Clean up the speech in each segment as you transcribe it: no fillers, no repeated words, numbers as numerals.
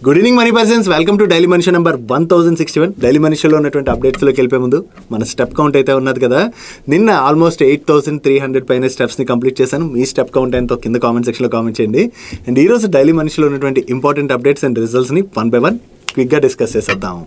Good evening money persons, welcome to daily మనిషి number 1061. Daily మనిషిలో ఉన్నటువంటి అప్డేట్స్లోకి వెళ్ళే ముందు మన స్టెప్ కౌంట్ అయితే ఉన్నది కదా. నిన్న ఆల్మోస్ట్ 8300 పైన స్టెప్స్ని కంప్లీట్ చేశాను. మీ స్టెప్ కౌంట్ ఎంతో కింద కామెంట్ సెక్షన్లో కామెంట్ చేయండి. అండ్ ఈరోజు డైలీ మనిషిలో ఉన్నటువంటి ఇంపార్టెంట్ అప్డేట్స్ అండ్ రిజల్ట్స్ని 1 by 1 క్విక్గా డిస్కస్ చేసేద్దాం.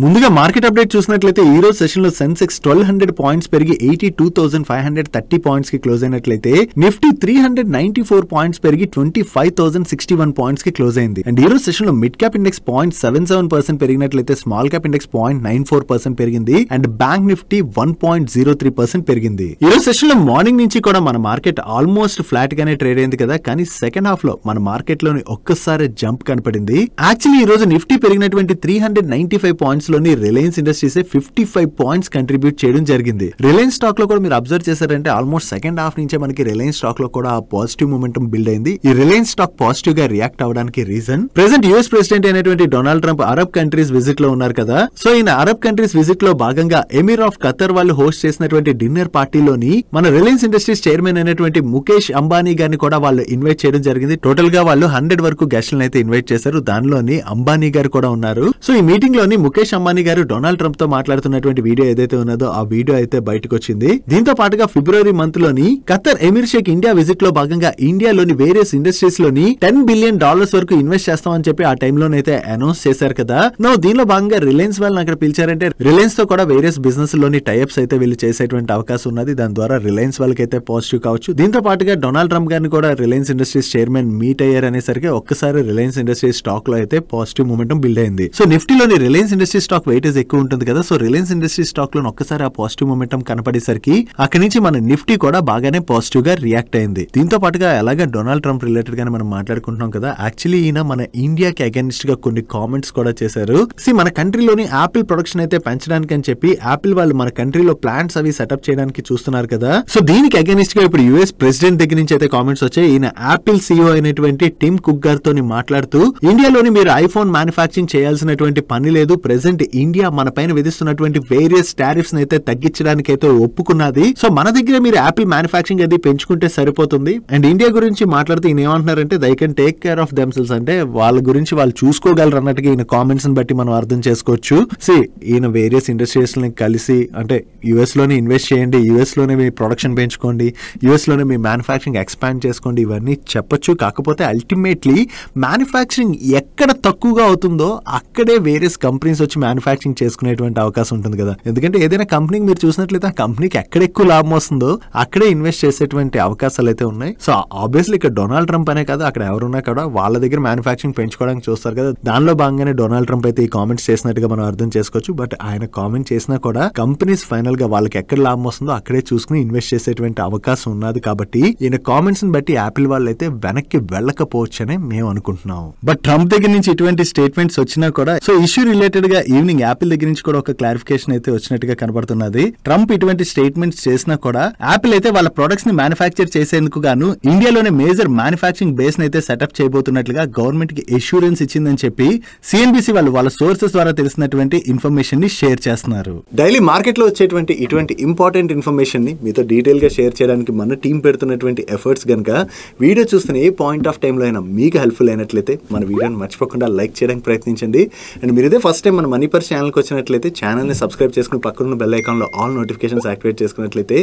ముందుగా మార్కెట్ అప్డేట్ చూసినట్లయితే ఈ రోజు సెషన్ లో సెన్సెక్స్ 1200 పాయింట్స్ పెరిగి 82,530 పాయింట్స్ కి క్లోజ్ అయినట్లయితే నిఫ్టీ 394 పాయింట్స్ పెరిగి 25,061 పాయింట్స్ కి క్లోజ్ అయింది. అండ్ ఈ రోజు సెషన్ లో మిడ్ క్యాప్ ఇండెక్స్ 0.77% పెరిగినట్లయితే స్మాల్ క్యాప్ ఇండెక్స్ 0.94% పెరిగింది. అండ్ బ్యాంక్ నిఫ్టీ 1.03% పెరిగింది. ఈ రోజు సెషన్ లో మార్నింగ్ నుంచి కూడా మన మార్కెట్ ఆల్మోస్ట్ ఫ్లాట్ గానే ట్రేడ్ అయింది కదా, కానీ సెకండ్ హాఫ్ లో మన మార్కెట్ లోని ఒక్కసారి జంప్ కనపడింది. యాక్చువల్లీ ఈ రోజు నిఫ్టీ పెరిగినటువంటి 395 పాయింట్స్ లోని రిలయన్స్ ఇండస్ట్రీస్ 55 పాయింట్స్ కంట్రిబ్యూట్ చేయడం జరిగింది. రిలయన్స్ స్టాక్ లో కూడా మీరు అబ్జర్వ్ చేశారంటే ఆల్మోస్ట్ సెకండ్ హాఫ్ నుంచే మనకి రిలయన్స్ స్టాక్ లో కూడా పాజిటివ్ మూమెంటం బిల్డ్ అయింది. ఈ రిలయన్స్ స్టాక్ పాజిటివ్ గా రియాక్ట్ అవడానికి రీజన్ ప్రెసెంట్ యుఎస్ ప్రెసిడెంట్ అయినటువంటి Donald Trump Arab countries visit లో ఉన్నారు కదా. సో ఈయన అరబ్ కంట్రీస్ విజిట్ లో భాగంగా ఎమిర్ ఆఫ్ ఖతర్ వాళ్ళు హోస్ట్ చేసినటువంటి డిన్నర్ పార్టీలోని మన రిలయన్స్ ఇండస్ట్రీస్ చైర్మన్ అయినటువంటి ముఖేష్ అంబానీ గారిని కూడా వాళ్ళు ఇన్వైట్ చేయడం జరిగింది. టోటల్ గా వాళ్ళు 100 వరకు గెస్ట్లను అయితే ఇన్వైట్ చేశారు. దానిలోని అంబానీ గారు కూడా ఉన్నారు. సో ఈ మీటింగ్ లోని ముఖేష్ అంబానీ గారు డొనాల్డ్ ట్రంప్ తో మాట్లాడుతున్నటువంటి వీడియో ఏదైతే ఉన్నదో ఆ వీడియో అయితే బయటకు వచ్చింది. దీంతో పాటుగా ఫిబ్రవరి మంత్ లోని ఖతర్ ఎమిర్ షేక్ ఇండియా విజిట్ లో భాగంగా ఇండియాలోని వేరియస్ ఇండస్ట్రీస్ లోని $10 బిలియన్ వరకు ఇన్వెస్ట్ చేస్తామని చెప్పి ఆ టైంలోనైతే అనౌన్స్ చేశారు కదా. దీనిలో భాగంగా రిలయన్స్ వాళ్ళని అక్కడ పిలిచారంటే రిలయన్స్ తో కూడా వేరియస్ బిజినెస్ లోని టైప్స్ అయితే వీళ్ళు చేసేటువంటి అవకాశం ఉన్నది. దాని ద్వారా రిలయన్స్ వాళ్ళకైతే పాజిటివ్ కావచ్చు. దీంతో పాటుగా డొనాల్డ్ ట్రంప్ గారిని కూడా రిలయన్స్ ఇండస్ట్రీస్ చైర్మన్ మీట్ అయ్యారు అనేసరికి ఒక్కసారి రిలయన్స్ ఇండస్ట్రీస్ స్టాక్ లో అయితే పాజిటివ్ మూమెంటం బిల్డ్ అయింది. సో నిఫ్టీలోని రిలయన్స్ ఇండస్ట్రీస్ స్టాక్ వెయిటేజ్ ఎక్కువ ఉంటుంది కదా. సో రిలయన్స్ ఇండస్ట్రీస్ స్టాక్ లో ఒక్కసారి ఆ పాజిటివ్ మూమెంటం కనపడేసరికి అక్కడి నుంచి మన నిఫ్టీ కూడా బాగానే పాజిటివ్ గా రియాక్ట్ అయింది. దీంతో పాటుగా ఎలాగా డొనాల్డ్ ట్రంప్ రిలేటెడ్ గానే మనం మాట్లాడుకుంటున్నాం కదా. యాక్చువల్లీ ఈయన మన ఇండియాకి అగైనిస్ట్ గా కొన్ని కామెంట్స్ కూడా చేశారు. మన కంట్రీలోని యాపిల్ ప్రొడక్షన్ అయితే పెంచడానికి అని చెప్పి యాపిల్ వాళ్ళు మన కంట్రీలో ప్లాంట్స్ అవి సెటప్ చేయడానికి చూస్తున్నారు కదా. సో దీనికి అగైనిస్ట్ గా ఇప్పుడు యుఎస్ ప్రెసిడెంట్ దగ్గర నుంచి అయితే కామెంట్స్ వచ్చాయి. ఈయన యాపిల్ సిఇఓ అయినటువంటి టిమ్ కుక్ గారితో మాట్లాడుతూ ఇండియాలోని మీరు ఐఫోన్ మ్యానుఫ్యాక్చరింగ్ చేయాల్సినటువంటి పని లేదు. ప్రెసెంట్ ఇండియా మన పైన విధిస్తున్నటువంటి వేరియస్ టారిఫ్స్ అయితే తగ్గించడానికి అయితే ఒప్పుకున్నది. సో మన దగ్గర మీరు యాపిల్ మ్యానుఫ్యాక్చరింగ్ అది పెంచుకుంటే సరిపోతుంది. అండ్ ఇండియా గురించి మాట్లాడుతూ ఈయన ఏమంటున్నారంటే they can take care of themselves, అంటే వాళ్ళ గురించి వాళ్ళు చూసుకోగలరు అన్నట్టుగా ఈయన కామెంట్స్ బట్టి మనం అర్థం చేసుకోవచ్చు. ఈయన వేరియస్ ఇండస్ట్రీస్ కలిసి అంటే యుఎస్ లోనే ఇన్వెస్ట్ చేయండి, యుఎస్ లోనే మీ ప్రొడక్షన్ పెంచుకోండి, యుఎస్ లోనే మీ మ్యానుఫ్యాక్చరింగ్ ఎక్స్పాండ్ చేసుకోండి, ఇవన్నీ చెప్పొచ్చు. కాకపోతే అల్టిమేట్లీ మ్యానుఫ్యాక్చరింగ్ ఎక్కడ తక్కువగా అవుతుందో అక్కడే వేరియస్ కంపెనీస్ వచ్చి మ్యానుఫ్యాక్చరింగ్ చేసుకునేటువంటి అవకాశం ఉంటుంది కదా. ఎందుకంటే ఏదైనా కంపెనీకి మీరు చూసినట్లయితే ఆ కంపెనీకి ఎక్కడ ఎక్కువ లాభం వస్తుందో అక్కడే ఇన్వెస్ట్ చేసేటువంటి అవకాశాలు అయితే ఉన్నాయి. సో ఆబ్వియస్లీ ఇక్కడ డొనాల్డ్ ట్రంప్ అనే కదా, అక్కడ ఎవరున్నా కూడా వాళ్ళ దగ్గర మ్యానుఫ్యాక్చరింగ్ పెంచుకోవడానికి చూస్తారు కదా. దానిలో భాగంగానే డొనాల్డ్ ట్రంప్ అయితే ఈ కామెంట్స్ చేసినట్టుగా మనం అర్థం చేసుకోవచ్చు. బట్ ఆయన కామెంట్ చేసినా కూడా కంపెనీస్ ఫైనల్ గా వాళ్ళకి ఎక్కడ లాభం వస్తుందో అక్కడే చూసుకుని ఇన్వెస్ట్ చేసేటువంటి అవకాశం ఉన్నది. కాబట్టి ఈయన కామెంట్స్ ని బట్టి యాపిల్ వాళ్ళు అయితే వెనక్కి వెళ్ళకపోవచ్చు అని మేము అనుకుంటున్నాం. బట్ ట్రంప్ దగ్గర నుంచి ఇటువంటి స్టేట్మెంట్స్ వచ్చినా కూడా సో ఇష్యూ రిలేటెడ్ గా ఈవినింగ్ యాపిల్ దగ్గర నుంచి కూడా ఒక క్లారిఫికేషన్ అయితే వచ్చినట్టుగా కనబడుతున్నది. ట్రంప్ ఇటువంటి స్టేట్మెంట్స్ చేసినా కూడా యాపిల్ అయితే వాళ్ళ ప్రొడక్ట్స్ ని మ్యానుఫ్యాక్చర్ చేసేందుకు గాను ఇండియాలోనే మేజర్ మ్యానుఫ్యాక్చరింగ్ బేస్ అయితే సెటప్ చేయబోతున్నట్లుగా గవర్నమెంట్ కి ఎష్యూరెన్స్ ఇచ్చిందని చెప్పి సిఎన్బిసి వాళ్ళ సోర్సెస్ ద్వారా తెలిసినటువంటి ఇన్ఫర్మేషన్ ని షేర్ చేస్తున్నారు. డైలీ మార్కెట్ లో వచ్చేటువంటి ఇటువంటి ఇంపార్టెంట్ ఇన్ఫర్మేషన్ ని మీతో డీటెయిల్ గా షేర్ చేయడానికి మన టీం పెడుతున్నటువంటి ఎఫర్ట్స్ గనుక వీడియో చూస్తున్న ఏ పాయింట్ ఆఫ్ టైమ్ లో అయినా మీకు హెల్ప్ఫుల్ అయినట్లయితే మన వీడియోని మర్చిపోకుండా లైక్ చేయడానికి ప్రయత్నించండి. అండ్ మీరు ఇదే ఫస్ట్ టైం మన మనీ పర్స్ ఛానల్కి వచ్చినట్లయితే ఛానల్ని సబ్స్క్రైబ్ చేసుకుని పక్కన బెల్ ఐకాన్లో ఆల్ నోటిఫికేషన్స్ యాక్టివేట్ చేసుకున్నట్లయితే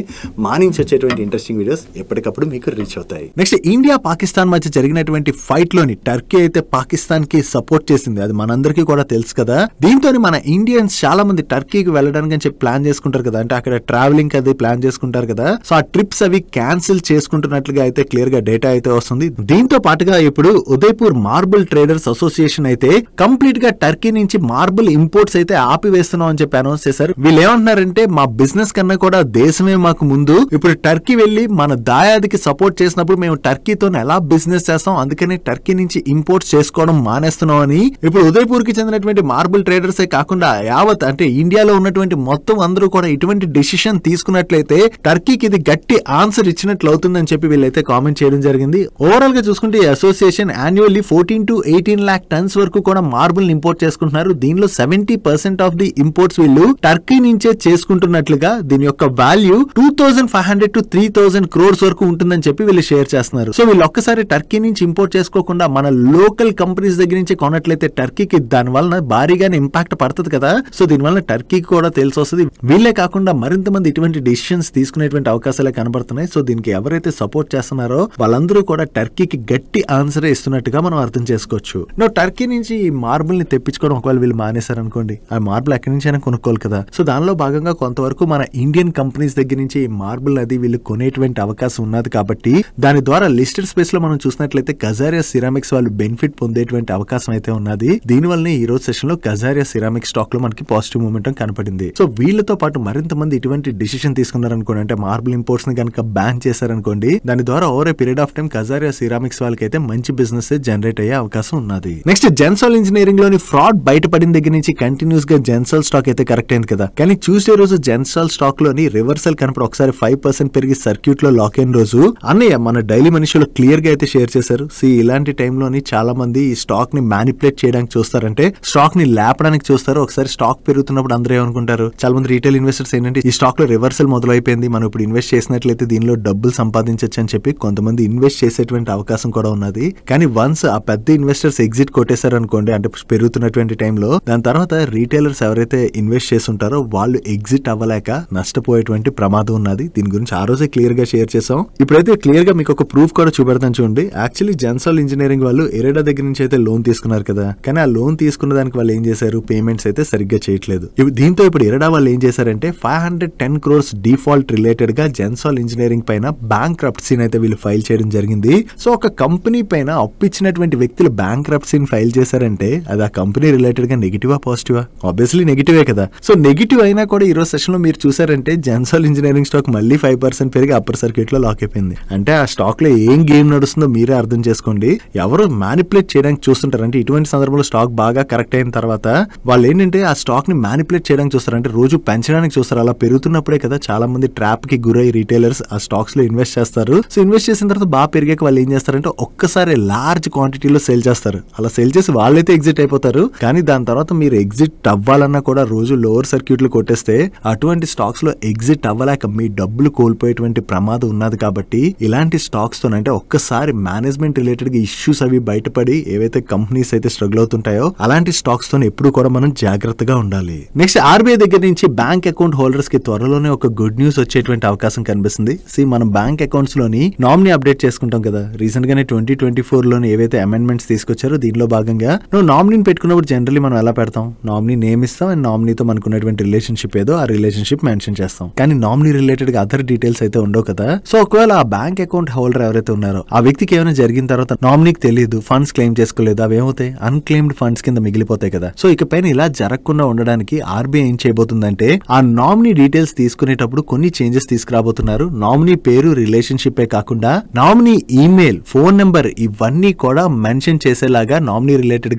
మా నుంచి వచ్చేటువంటి ఇంట్రెస్టింగ్ వీడియోస్ ఎప్పటికప్పుడు మీకు రీచ్ అవుతాయి. నెక్స్ట్ ఇండియా పాకిస్తాన్ మధ్య జరిగినటువంటి ఫైట్ లోని టర్కీ అయితే పాకిస్తాన్ కి సపోర్ట్ చేసింది. అది మనందరికీ కూడా తెలుసు కదా. దీంతో మన ఇండియన్స్ చాలా మంది టర్కీకి వెళ్ళడానికి అని చెప్పి ప్లాన్ చేసుకుంటారు కదా, అంటే అక్కడ ట్రావెలింగ్ అది ప్లాన్ చేసుకుంటారు కదా. సో ఆ ట్రిప్స్ అవి క్యాన్సిల్ చేసుకుంటున్నట్లుగా అయితే క్లియర్ గా డేటా అయితే వస్తుంది. దీంతో పాటుగా ఇప్పుడు ఉదయపూర్ మార్బుల్ ట్రేడర్స్ అసోసియేషన్ అయితే కంప్లీట్ గా టర్కీ నుంచి మార్బుల్ ఇంపోర్ట్స్ అయితే ఆపివేస్తున్నాం అని చెప్పి అనౌన్స్ చేశారు. వీళ్ళు ఏమంటున్నారంటే మా బిజినెస్ కన్నా కూడా దేశమే మాకు ముందు. ఇప్పుడు టర్కీ వెళ్లి మన దాయాదికి సపోర్ట్ చేసినప్పుడు మేము టర్కీతో ఎలా బిజినెస్ చేస్తాం, అందుకని టర్కీ నుంచి ఇంపోర్ట్స్ చేసుకోవడం మానేస్తున్నాం అని ఇప్పుడు ఉదయపూర్ కి చెందినటువంటి మార్బుల్ ట్రేడర్స్ కాకుండా యావత్ అంటే ఇండియాలో ఉన్నటువంటి మొత్తం అందరూ కూడా ఇటువంటి డిసిషన్ తీసుకున్నట్లయితే టర్కీకి ఇది గట్టి ఆన్సర్ ఇచ్చినట్లు అవుతుందని చెప్పి వీళ్ళైతే కామెంట్ చేయడం జరిగింది. ఓవరాల్ గా చూసుకుంటే ఈ association annually 14 to 18 lakh turns వరకు కూడా మార్బుల్ ఇంపోర్ట్ చేసుకుంటున్నారు. దీనిలో 70% ఆఫ్ ది ఇంపోర్ట్స్ వీళ్ళు టర్కీ నుంచే చేసుకుంటున్నట్లుగా దీని యొక్క వాల్యూ 2500 to 3000 crores వరకు ఉంటుందని చెప్పి వీళ్ళు షేర్ చేస్తున్నారు. సో వీళ్ళు ఒక్కసారి టర్కీ నుంచి ఇంపోర్ట్ చేసుకోకుండా మన లోకల్ కంపెనీస్ దగ్గర నుంచి కొన్నట్లయితే టర్కీకి దాని వలన భారీగానే ఇంపాక్ట్ పడుతుంది కదా. సో దీని వలన టర్కీకి కూడా తెలిసి వస్తుంది. వీళ్ళే కాకుండా మరింత మంది ఇటువంటి డిసిషన్స్ తీసుకునేటువంటి అవకాశాలే కనబడుతున్నాయి. సో దీనికి ఎవరైతే సపోర్ట్ చేస్తున్నారో వాళ్ళందరూ కూడా టర్కీకి గట్టి ఆన్సర్ ఇస్తున్నట్టుగా మనం అర్థం చేసుకోవచ్చు. టర్కీ నుంచి ఈ మార్బుల్ ని తెప్పించుకోవడం ఒకవేళ వీళ్ళు మానేశారనుకోండి, ఆ మార్బుల్ ఎక్కడి నుంచి అయినా కొనుక్కోవాలి కదా. సో దానిలో భాగంగా కొంతవరకు మన ఇండియన్ కంపెనీస్ దగ్గర నుంచి ఈ మార్బుల్ అది వీళ్ళు కొనేటువంటి అవకాశం ఉన్నది కాబట్టి దాని ద్వారా లిస్టెడ్ స్పేస్ లో మనం చూసినట్లయితే కజారియా సిరామిక్స్ వాళ్ళు బెనిఫిట్ పొందేటువంటి అవకాశం అయితే ఉన్నది. దీని వల్లనే ఈ రోజు సెషన్ లో కజారియా సిరామిక్ స్టాక్ లో మనకి పాజిటివ్ మూమెంటం కనపడింది. సో వీళ్ళతో పాటు మరింత మంది ఇటువంటి డిసిషన్ తీసుకున్నారనుకోండి, అంటే మార్బుల్ ఇంపోర్ట్స్ ని కనుక బ్యాన్ చేశారనుకోండి, దాని ద్వారా over a period of time Kajaria ceramics వాళ్ళకి అయితే మంచి బిజినెస్ జనరేట్ అయ్యే అవకాశం ఉన్నది. నెక్స్ట్ జెన్సాల్ ఇంజనీరింగ్ లోని ఫ్రాడ్ బయటపడిన దగ్గర నుంచి కంటిన్యూస్ గా జెన్సాల్ స్టాక్ అయితే కరెక్ట్ అయింది కదా. కానీ ట్యూస్డే రోజు జెన్సాల్ స్టాక్ లోని రివర్సల్ కనపడి ఒకసారి 5% పెరిగి సర్క్యూట్ లో లాక్ అయిన రోజు అన్నయ్య మన డైలీ మనిషిలో క్లియర్ గా అయితే షేర్ చేశారు. ఇలాంటి టైంలోని చాలా మంది ఈ స్టాక్ ని మ్యానిపులేట్ చేయడానికి చూస్తారంటే స్టాక్ ని లేపడానికి చూస్తారు. ఒకసారి స్టాక్ పెరుగుతున్నప్పుడు అందరూ ఏమనుకుంటారు, చాలా మంది రీటైల్ ఇన్వెస్టర్స్ ఏంటంటే ఈ స్టాక్ లో రివర్సల్ మొదలైపోయింది, మనం ఇప్పుడు ఇన్వెస్ట్ చేసినట్లయితే దీనిలో డబ్బులు సంపాదించవచ్చు అని చెప్పి కొంతమంది ఇన్వెస్ట్ చేసేటువంటి అవకాశం కూడా ఉన్నది. కానీ వన్స్ ఆ పెద్ద ఇన్వెస్టర్స్ ఎగ్జిట్ కొట్టేశారు అనుకోండి, అంటే పెరుగుతున్నటువంటి టైంలో, దాని తర్వాత రీటైలర్స్ ఎవరైతే ఇన్వెస్ట్ చేస్తుంటారో వాళ్ళు ఎగ్జిట్ అవ్వలేక నష్టపోయేటువంటి ప్రమాదం ఉన్నది. దీని గురించి ఆ రోజే క్లియర్ గా షేర్ చేసాం. ఇప్పుడైతే క్లియర్ గా మీకు ఒక ప్రూఫ్ కూడా చూపెడతాను చూడండి. యాక్చువల్లీ జెన్సాల్ ఇంజనీరింగ్ వాళ్ళు ఎరెడా దగ్గర నుంచి అయితే లోన్ తీసుకున్నారు కదా, కానీ ఆ లోన్ తీసుకున్న దానికి వాళ్ళు ఏం చేశారు, పేమెంట్స్ అయితే సరిగ్గా చేయట్లేదు. దీంతో ఇప్పుడు ఎరెడా వాళ్ళు ఏం చేశారంటే 510 crores డిఫాల్ట్ రిలేటెడ్ గా జెన్సాల్ ఇంజనీరింగ్ పైన బ్యాంక్రప్ట్సీ అయితే వీళ్ళు ఫైల్ చేయడం జరిగింది. సో ఒక కంపెనీ పైన అప్పు ఇచ్చినటువంటి వ్యక్తులు బ్యాంక్రప్ట్సీని ఫైల్ చేశారంటే అది ఆ కంపెనీ రిలేటెడ్ గా నెగిటివా పాజిటివా? ఆబ్వియస్లీ నెగిటివే కదా. సో నెగిటివ్ అయినా కూడా ఈ రోజు సెషన్ లో మీరు చూసారంటే జెన్సాల్ ఇంజనీరింగ్ స్టాక్ మళ్ళీ 5% పెరిగి అప్పర్ సర్క్యూట్ లో లాక్ అయిపోయింది. అంటే ఆ స్టాక్ లో ఏం గేమ్ నడుస్తుందో మీరే అర్థం చేసుకోండి. ఎవరు మ్యానిపులేట్ చేయడానికి చూస్తుంటారు అంటే ఇటువంటి సందర్భంలో స్టాక్ బాగా కరెక్ట్ అయిన తర్వాత వాళ్ళు ఏంటంటే ఆ స్టాక్ ని మ్యానిపులేట్ చేయడానికి చూస్తారు, అంటే రోజు పెంచడానికి చూస్తారు. అలా పెరుగుతున్నప్పుడే కదా చాలా మంది ట్రాప్ కి గురై రీటైలర్స్ ఆ స్టాక్స్ లో ఇన్వెస్ట్ చేస్తారు. సో ఇన్వెస్ట్ చేసిన తర్వాత బాగా పెరిగాక వాళ్ళు ఏం చేస్తారంటే ఒక్కసారి లార్జ్ క్వాంటిటీలో సేల్ చేస్తారు. అలా సేల్ చేసి వాళ్ళైతే ఎగ్జిట్ అయిపోతారు. కానీ దాని తర్వాత మీరు ఎగ్జిట్ అవ్వాలన్నా కూడా రోజు లోవర్ సర్క్యూట్లు కొట్టేస్తే అటువంటి స్టాక్స్ లో ఎగ్జిట్ అవ్వలేక మీ డబ్బులు కోల్పోయేటువంటి ప్రమాదం ఉన్నది. కాబట్టి ఇలాంటి స్టాక్స్ తో అంటే ఒక్కసారి మేనేజ్మెంట్ రిలేటెడ్ గా ఇష్యూస్ అవి బయటపడి ఏవైతే కంపెనీస్ అయితే స్ట్రగుల్ అవుతుంటాయో అలాంటి స్టాక్స్ తో ఎప్పుడు కూడా మనం జాగ్రత్తగా ఉండాలి. నెక్స్ట్ ఆర్బీఐ దగ్గర నుంచి బ్యాంక్ అకౌంట్ హోల్డర్స్ కి త్వరలోనే ఒక గుడ్ న్యూస్ వచ్చేటువంటి అవకాశం కనిపిస్తుంది. మనం బ్యాంక్ అకౌంట్స్ లోని నామినీ అప్డేట్ చేసుకుంటాం కదా. రీసెంట్ గానే 2024 లోని ఏవైతే అమెండ్మెంట్స్ తీసుకొచ్చారో దీనిలో భాగంగా నువ్వు నామినీని పెట్టుకున్నప్పుడు జనరల్లీ మనం ఎలా పెడతాం, నామినీ నేమ్ ఇస్తాం అండ్ నామినీతో మనకున్నటువంటి రిలేషన్షిప్ ఏదో ఆ రిలేషన్షిప్ మెన్షన్ చేస్తాం. కానీ నామినీ రిలేటెడ్ గా అదర్ డీటెయిల్స్ అయితే ఉండవు కదా. సో ఒకవేళ ఆ బ్యాంక్ అకౌంట్ హోల్డర్ ఎవరైతే ఉన్నారో ఆ వ్యక్తికి ఏమైనా జరిగిన తర్వాత నామినీకి తెలియదు, ఫండ్స్ క్లెయిమ్ చేసుకోలేదు, అవి ఏమవుతాయి, అన్క్లెయిమ్డ్ ఫండ్స్ కింద మిగిలిపోతాయి కదా. సో ఇకపైన ఇలా జరగకుండా ఉండడానికి ఆర్బీఐ ఏం చేయబోతుందంటే ఆ నామినీ డీటెయిల్స్ తీసుకునేటప్పుడు కొన్ని చేంజెస్ తీసుకురాబోతున్నారు. నామినీ పేరు, రిలేషన్షిప్ కాకుండా నామినీ ఈమెయిల్, ఫోన్ నెంబర్ ఇవన్నీ కూడా మెన్షన్ చేసేలాగా నామినీ రిలేటెడ్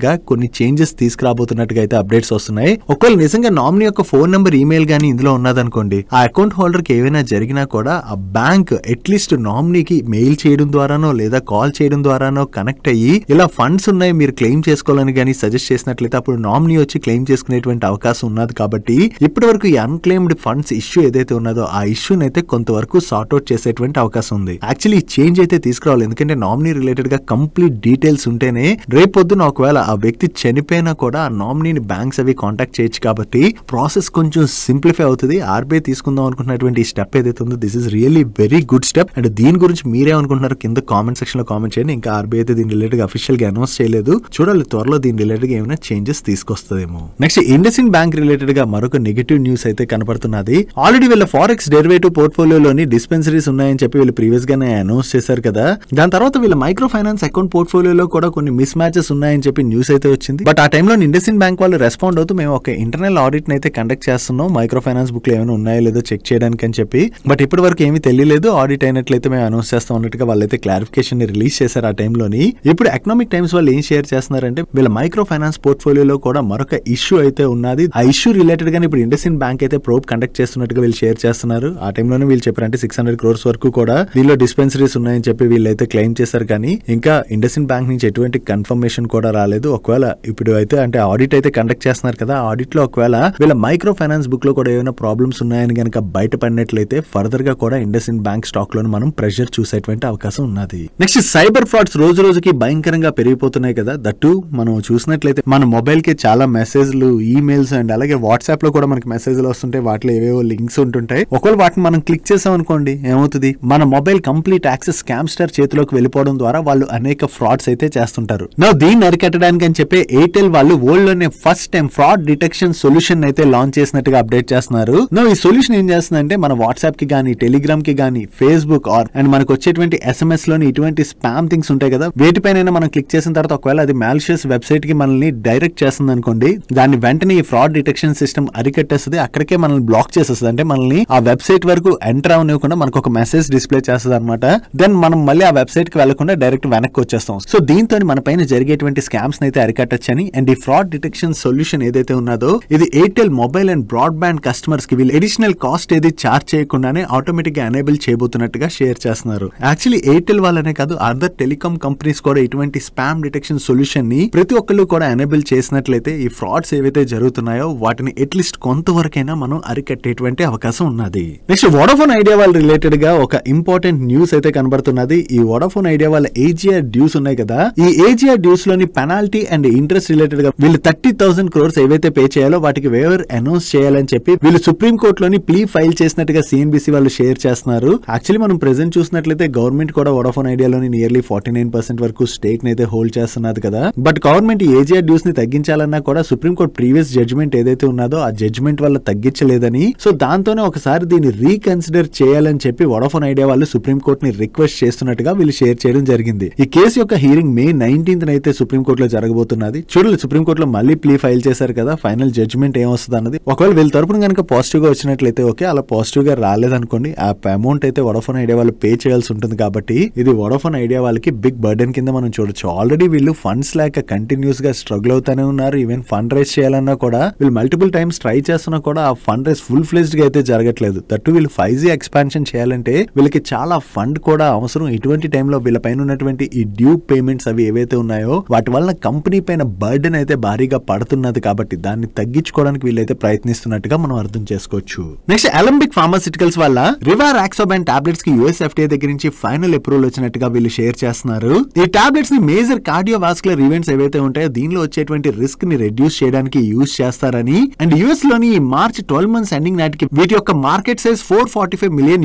గా కొన్ని చేంజెస్ తీసుకురాబోతున్నట్టుగా అయితే అప్డేట్స్ వస్తున్నాయి. ఒకవేళ నిజంగా నామినీ యొక్క ఫోన్ నెంబర్, ఈమెయిల్ గానీ ఇందులో ఉన్నదనుకోండి, ఆ అకౌంట్ హోల్డర్ కి ఏమైనా జరిగినా కూడా ఆ బ్యాంక్ అట్లీస్ట్ నామినీకి మెయిల్ చేయడం ద్వారానో లేదా కాల్ చేయడం ద్వారానో కనెక్ట్ అయ్యి ఇలా ఫండ్స్ ఉన్నాయి మీరు క్లెయిమ్ చేసుకోవాలని కానీ సజెస్ట్ చేసినట్లయితే అప్పుడు నామినీ వచ్చి క్లెయిమ్ చేసుకునేటువంటి అవకాశం ఉన్నది. కాబట్టి ఇప్పటి వరకు ఈ అన్క్లెయిమ్డ్ ఫండ్స్ ఇష్యూ ఏదైతే ఉన్నదో ఆ ఇష్యూని అయితే కొంతవరకు సార్ట్అవుట్ చేసేటువంటి అవకాశం ఉంది. యాక్చువల్లీ ఈ చేంజ్ అయితే తీసుకురావాలి, ఎందుకంటే నామినీ రిలేటెడ్ గా కంప్లీట్ డీటెయిల్స్ ఉంటేనే రేపొద్దున ఒకవేళ ఆ వ్యక్తి చనిపోయినా కూడా ఆ నామినీని బ్యాంక్స్ అవి కాంటాక్ట్ చేయొచ్చు. కాబట్టి ప్రాసెస్ కొంచెం సింప్లిఫై అవుతుంది. ఆర్బీఐ తీసుకుందాం అనుకుంటున్నటువంటి ఈ స్టెప్ ఏదైతే ఉందో this is really very good step. And దీని గురించి మీరేమనుకుంటున్నారు కింద కామెంట్ సెక్షన్ లో కామెంట్ చేయండి. ఇంకా ఆర్బీఐ అయితే దీని రిలేటెడ్ గా అఫీషియల్ గా అనౌన్స్ చేయలేదు, చూడాలి త్వరలో దీని రిలేటెడ్ గా ఏమైనా చేంజెస్ తీసుకొస్తుందేమో. నెక్స్ట్ ఇండస్ఇండ్ బ్యాంక్ రిలేటెడ్ గా మరొక నెగటివ్ న్యూస్ అయితే కనపడుతున్నది. ఆల్రెడీ వీళ్ళ ఫారెక్స్ డెరివేటివ్ పోర్ట్ఫోలియోలోని డిస్పెన్సరీస్ ఉన్నాయని చెప్పి వీళ్ళు ప్రీవియస్ గానే అనౌన్స్ చేశారు కదా. దాని తర్వాత వీళ్ళ మైక్రో ఫైనాన్స్ అకౌంట్ పోర్ట్ఫోలియోలో కూడా కొన్ని మిస్ మ్యాచెస్ ఉన్నాయని చెప్పి న్యూస్ అయితే వచ్చింది. బట్ ఆ టైంలో ఇండస్ఇండ్ బ్యాంక్ వాళ్ళు రెస్పాండ్ అవుతూ మేము ఒక ఇంటర్నల్ ఆడిట్ అయితే కండక్ట్ చేస్తున్నాం, మైక్రో ఫైనాన్స్ బుక్ లో ఏమైనా ఉన్నాయో లేదో చెక్ చేయడానికి అని చెప్పి. బట్ ఇప్పటి వరకు ఏమీ తెలియలేదు, ఆడిట్ అయినట్లయితే మేము అనౌన్స్ చేస్తాం అన్నట్టుగా వాళ్ళైతే క్లారిఫికేషన్ ని రిలీజ్ చేశారు ఆ టైంలోని. ఇప్పుడు ఎకనామిక్ టైమ్స్ వాళ్ళు ఏం షేర్ చేస్తున్నారంటే వీళ్ళ మైక్రో ఫైనాన్స్ పోర్ట్ఫోలియోలో కూడా మరొక ఇష్యూ అయితే ఉన్నది. ఆ ఇష్యూ రిలేటెడ్ గా ఇప్పుడు ఇండస్ఇండ్ బ్యాంక్ అయితే ప్రోబ్ కండక్ట్ చేస్తున్నట్టుగా వీళ్ళు షేర్ చేస్తున్నారు. ఆ టైంలోనే వీళ్ళు చెప్పారంటే 600 crores వరకు కూడా దీనిలో డిస్పెన్సరీస్ ఉన్నాయని చెప్పి వీళ్ళైతే క్లెయిమ్ చేశారు. కానీ ఇంకా ఇండస్ఇండ్ బ్యాంక్ నుంచి ఎటువంటి కన్ఫర్మేషన్ కూడా రాలేదు. ఒకవేళ ఇప్పుడు అయితే అంటే ఆడిట్ అయితే కండక్ట్ చేస్తున్నారు కదా, ఆడిట్ లో ఒకవేళ వీళ్ళ మైక్రో ఫైనాన్స్ బుక్ లో కూడా ఏమైనా ప్రాబ్లమ్స్ ఉన్నాయని గనక బయటపడినట్లయితే ఫర్దర్ గా కూడా ఇండస్ ఇండ్ బ్యాంక్ స్టాక్ లో మనం ప్రెషర్ చూసేటువంటి అవకాశం ఉన్నది. నెక్స్ట్ సైబర్ ఫ్రాడ్స్ రోజు రోజుకి భయంకరంగా పెరిగిపోతున్నాయి కదా. దట్టు మనం చూసినట్లయితే మన మొబైల్ కి చాలా మెసేజ్లు, ఈమెయిల్స్ అండ్ అలాగే వాట్సాప్ లో కూడా మనకి మెసేజ్లు వస్తుంటాయి. వాటిలో ఏవేవో లింక్స్ ఉంటుంటాయి. ఒకవేళ వాటిని మనం క్లిక్ చేసాం అనుకోండి, ఏమవుతుంది, మన మొబైల్ కంప్లీట్ యాక్సెస్ స్కామ్స్టర్ చేతిలోకి వెళ్ళిపోవడం ద్వారా వాళ్ళు అనేక ఫ్రాడ్స్ అయితే చేస్తుంటారు. నా దీన్ని అరికట్టడానికి అని చెప్పి ఎయిర్టెల్ వాళ్ళు వరల్డ్ లోనే first time fraud detection solution అయితే లాంచ్ చేసినట్టుగా అప్డేట్ చేస్తున్నారు. ఈ సొల్యూషన్ ఏం చేస్తుందంటే మన వాట్సాప్ కి గానీ, టెలిగ్రామ్ కి గానీ, ఫేస్బుక్ అండ్ మనకు వచ్చేటువంటి SMS లోని ఇటువంటి స్పామ్ థింగ్స్ ఉంటాయి కదా, వేటిపైన మనం క్లిక్ చేసిన తర్వాత ఒకవేళ అది మాలిషియస్ వెబ్సైట్ కి మనల్ని డైరెక్ట్ చేస్తుంది అనుకోండి, దాన్ని వెంటనే ఈ ఫ్రాడ్ డిటెక్షన్ సిస్టమ్ అరికట్టేస్తుంది. అక్కడికే మనల్ని బ్లాక్ చేసేస్తుంది. అంటే మనల్ని ఆ వెబ్సైట్ వరకు ఎంటర్ అవనివ్వకుండా మనకు ఒక మెసేజ్ డిస్ప్లే చేస్తుంది అనమాట. దెన్ మనం మళ్ళీ ఆ వెబ్సైట్ కి వెళ్లకుండా డైరెక్ట్ వెనక్కి వచ్చేస్తాం. సో దీంతో మన పైన జరిగేటువంటి స్కామ్స్ అయితే అరికట్టచ్చని అండ్ ఈ ఫ్రాడ్ డిటెక్షన్ సొల్యూషన్ ఏదైతే ఉన్నదో ఇది Airtel mobile and broadband customers కి వీళ్ళు ఎడిషనల్ కాస్ట్ ఏది చార్జ్ చేయకుండానే ఆటోమేటిక్ గా ఎనేబుల్ చేయబోతున్నట్టుగా షేర్ చేస్తున్నారు. యాక్చువల్లీ ఎయిర్టెల్ వాళ్ళనే కాదు, అదర్ టెలికాం కంపెనీస్ కూడా ఇటువంటి స్పామ్ డిటెక్షన్ సొల్యూషన్ ని ప్రతి ఒక్కళ్ళు కూడా ఎనేబుల్ చేసినట్లయితే ఈ ఫ్రాడ్స్ ఏవైతే జరుగుతున్నాయో వాటిని అట్లీస్ట్ కొంతవరకైనా మనం అరికట్టేటువంటి అవకాశం ఉన్నది. నెక్స్ట్ వోడాఫోన్ ఐడియా వాళ్ళ రిలేటెడ్ గా ఒక ఇంపార్టెంట్ న్యూస్ అయితే కనబడుతున్నది. ఈ వోడాఫోన్ ఐడియా వాళ్ళ ఏజిఆర్ డ్యూస్ ఉన్నాయి కదా, ఈ ఏజిఆర్ డ్యూస్ లోని పెనాల్టీ అండ్ ఇంట్రెస్ట్ రిలేటెడ్ గా వీళ్ళు 30,000 crores ఏవైతే పే చేయాలో వాటికి వేవర్ అనౌన్స్ చేయాలని చెప్పి వీళ్ళు సుప్రీం కోర్ట్ లోని ప్లీ ఫైల్ చేసినట్టుగా సిఎన్బిసి వాళ్ళు షేర్ చేస్తున్నారు. యాక్చువల్లీ మనం ప్రెసెంట్ చూసినట్లయితే గవర్నమెంట్ కూడా వోడాఫోన్ ఐడియాలోని నియర్లీ 49% వరకు స్టేక్ అయితే హోల్డ్ చేస్తున్నది కదా. బట్ గవర్నమెంట్ ఏజిఆర్ డ్యూస్ ని తగ్గించాలన్నా కూడా సుప్రీం కోర్ట్ ప్రీవియస్ జడ్జ్మెంట్ ఏదైతే ఉన్నదో ఆ జడ్జ్మెంట్ వల్ల తగ్గించలేదని, సో దాంతోనే ఒకసారి దీన్ని రీకన్సిడర్ చేయాలని చెప్పి వోడాఫోన్ ఐడియా వాళ్ళు సుప్రీం కోర్ట్ ని రిక్వెస్ట్ చేస్తున్నట్టుగా వీళ్ళు షేర్ చేయడం జరిగింది. ఈ కేసు యొక్క హీరింగ్ May 19th అయితే సుప్రీం కోర్ట్ లో జరగబోతున్నది. చూడాలి సుప్రీం కోర్ట్ లో మళ్ళీ ప్లీ ఫైల్ చేశారు కదా, ఫైనల్ జడ్జ్మెంట్ ఏమొస్తుంది అన్నది. ఒకవేళ వీళ్ళ తరపున కనుక పాజిటివ్ గా వచ్చినట్లయితే ఓకే, అలా పాజిటివ్ గా రాలేదనుకోండి ఆ అమౌంట్ అయితే వోడాఫోన్ ఐడియా వాళ్ళు పే చేయాల్సి ఉంటుంది. కాబట్టి ఇది వోడాఫోన్ ఐడియా వాళ్ళకి బిగ్ బర్డెన్ కింద మనం చూడొచ్చు. ఆల్రెడీ వీళ్ళు ఫండ్స్ లేక కంటిన్యూస్ గా స్ట్రగుల్ అవుతానే ఉన్నారు. ఈవెన్ ఫండ్ రైజ్ చేయాలన్నా కూడా వీళ్ళు మల్టిపుల్ టైమ్స్ ట్రై చేస్తున్నా కూడా ఆ ఫండ్ రైజ్ ఫుల్ ఫ్లెజ్డ్ గా అయితే జరగట్లేదు. దట్టు వీళ్ళు 5G ఎక్స్పాన్షన్ చేయాలంటే వీళ్ళకి చాలా ఫండ్ కూడా అవసరం. ఇటువంటి టైంలో వీళ్ళ పైన ఉన్నటువంటి ఈ డ్యూ పేమెంట్స్ అవి ఏవైతే ఉన్నాయో వాటి వల్ల కంపెనీ పైన బర్డెన్ అయితే భారీగా పడుతున్నది. కాబట్టి దాన్ని తగ్గించుకోవడానికి వీళ్ళైతే ప్రయత్నిస్తున్నట్టుగా మనం అర్థం చేసుకోవచ్చు. నెక్స్ట్ అలెంబిక్ ఫార్మాస్యూటికల్స్ వల్ల రివారాక్సోబాన్ టాబ్లెట్స్ కి US FDA దగ్గర నుంచి ఫైనల్ అప్రూవల్ వచ్చినట్టుగా వీళ్ళు షేర్ చేస్తున్నారు. ఈ టాబ్లెట్స్ ని మేజర్ కార్డియోవాస్కులర్ ఈవెంట్స్ ఏవైతే ఉంటాయో దీనిలో వచ్చేటువంటి రిస్క్ ని రెడ్యూస్ చేయడానికి యూజ్ చేస్తారని అండ్ US లోని ఈ మార్చ్ 12 months ఎండింగ్ నాటికి వీటి యొక్క మార్కెట్ సైజ్ $445 million